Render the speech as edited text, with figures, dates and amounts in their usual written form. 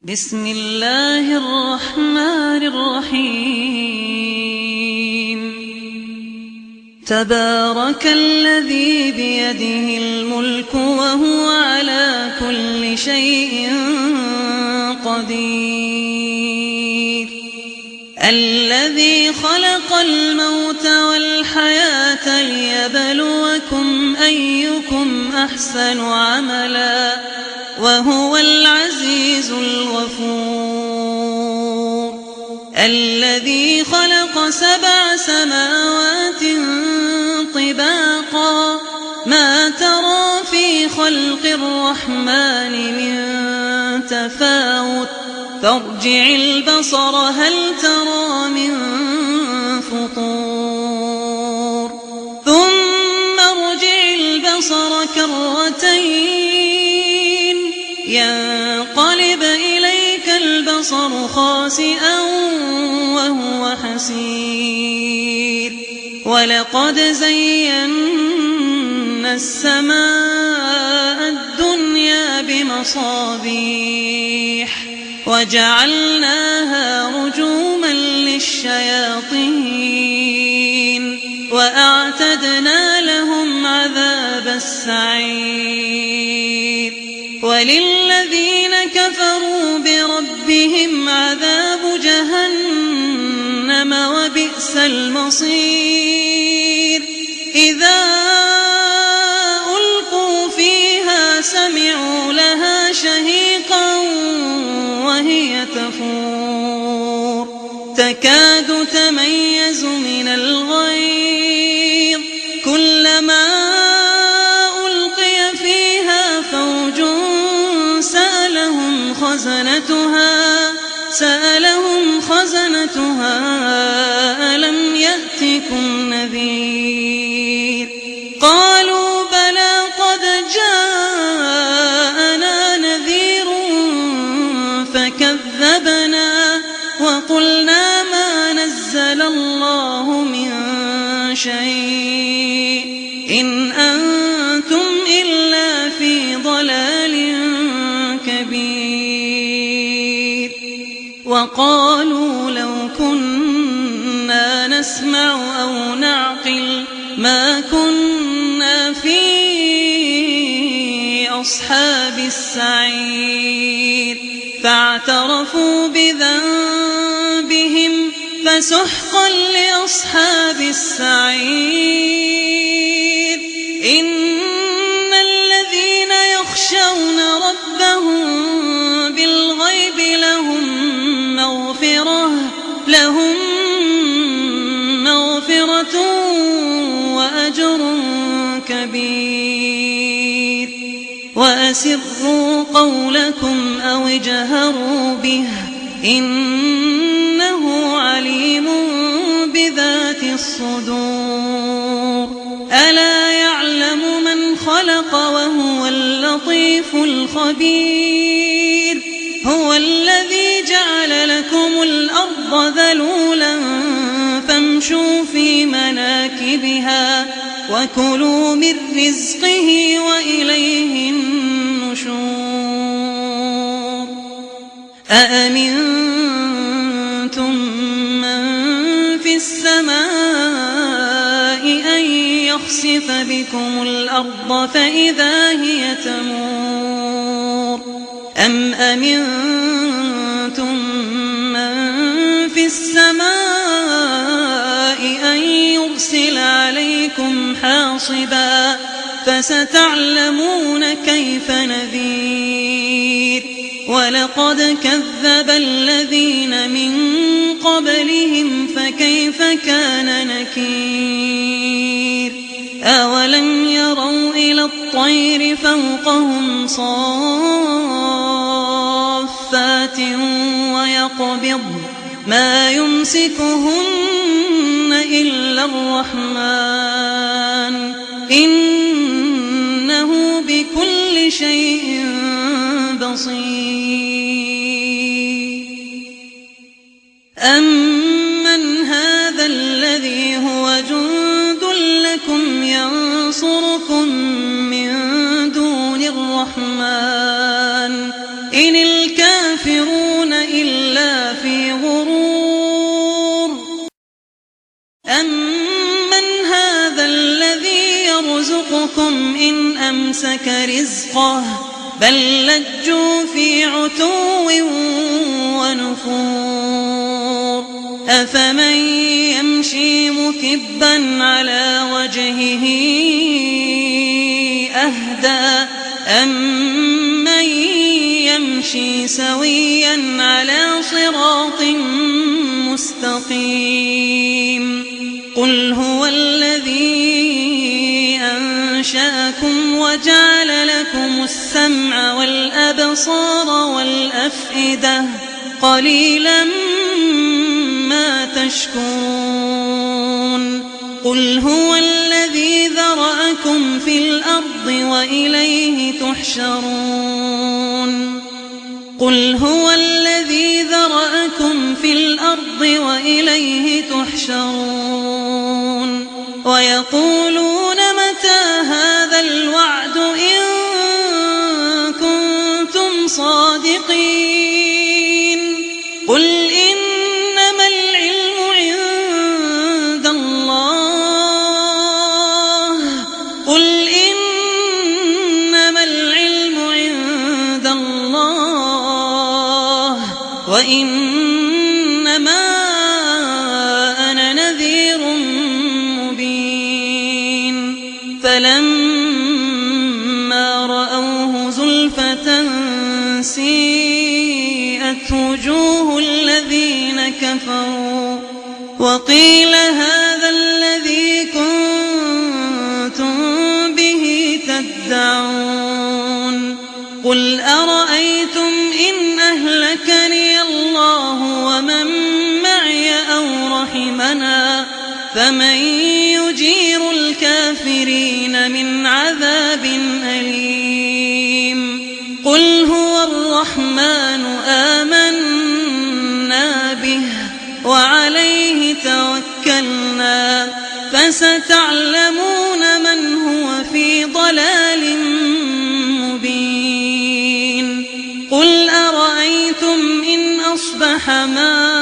بسم الله الرحمن الرحيم تبارك الذي بيده الملك وهو على كل شيء قدير الذي خلق الموت والحياة ليبلوكم أيكم أحسن عملا وهو العزيز الغفور الذي خلق 7 سماوات طباقا ما ترى في خلق الرحمن من تفاوت فارجع البصر هل ترى من فطور ثم ارجع البصر كرتين ينقلب إليك البصر خاسئا وهو حسير ولقد زينا السماء الدنيا بمصابيح وجعلناها رجوما للشياطين وأعتدنا لهم عذاب السعير وللذين كفروا بربهم عذاب جهنم وبئس المصير إذا ألقوا فيها سمعوا لها شهيقا وهي تفور تكاد تميز من الغيظ كلما ألقي فيها فوج سألهم خزنتها ألم يأتكم نذير قالوا بلى قد جاءنا نذير فكذبنا وقلنا ما نزل الله من شيء إن أنتم إلا في ضلال كبير وقالوا لو كنا نسمع أو نعقل ما كنا في أصحاب السعير فاعترفوا بذنبهم فسحقا لأصحاب السعير إن الذين يخشون ربهم بالغيب لهم مغفرة وأجر كبير وأسروا قولكم أو اجهروا به إنه عليم بذات الصدور ألا يعلم من خلق وهو اللطيف الخبير هو الذي جعل لكم الأرض ذلولا فامشوا في مناكبها وكلوا من رزقه وإليه النشور أأمنتم من في السماء أن يخسف بكم الأرض فإذا هي تمور أم أمنتم من في السماء أن يرسل عليكم حاصبا فستعلمون كيف نذير ولقد كذب الذين من قبلهم فكيف كان نكير أولم يروا إلى الطير فوقهم صافات ويقبض ما يمسكهن إلا الرحمن إنه بكل شيء بصير أمن هذا الذي هو جند لكم ينصركم من دون الرحمن إن الكافرون إن أمسك رزقه بل لجوا في عتو ونفور أفمن يمشي مكبا على وجهه أهدى أمن يمشي سويا على صراط مستقيم قل هو الذي أنشأكم وجعل لكم السمع والأبصار والأفئدة قليلا ما تشكرون قل هو الذي ذرأكم في الأرض وإليه تحشرون قل هو الذي ذرأكم في الأرض وإليه تحشرون ويقولون متى هذا الوعد إن كنتم صادقين قل إنما العلم عند الله قل إنما العلم عند الله وإنما أنا نذير مبين فلما رأوه زلفة سيئت وجوه الذين كفروا وقيل هذا الذي كنتم به تدعون قل أرأيتم إن أهلكني الله ومن معي أو رحمنا فمن يجير الكافرين من عذاب أليم قل هو الرحمن آمنا به وعليه توكلنا فستعلمون من هو في ضلال مبين قل أرأيتم إن أصبح ماؤكم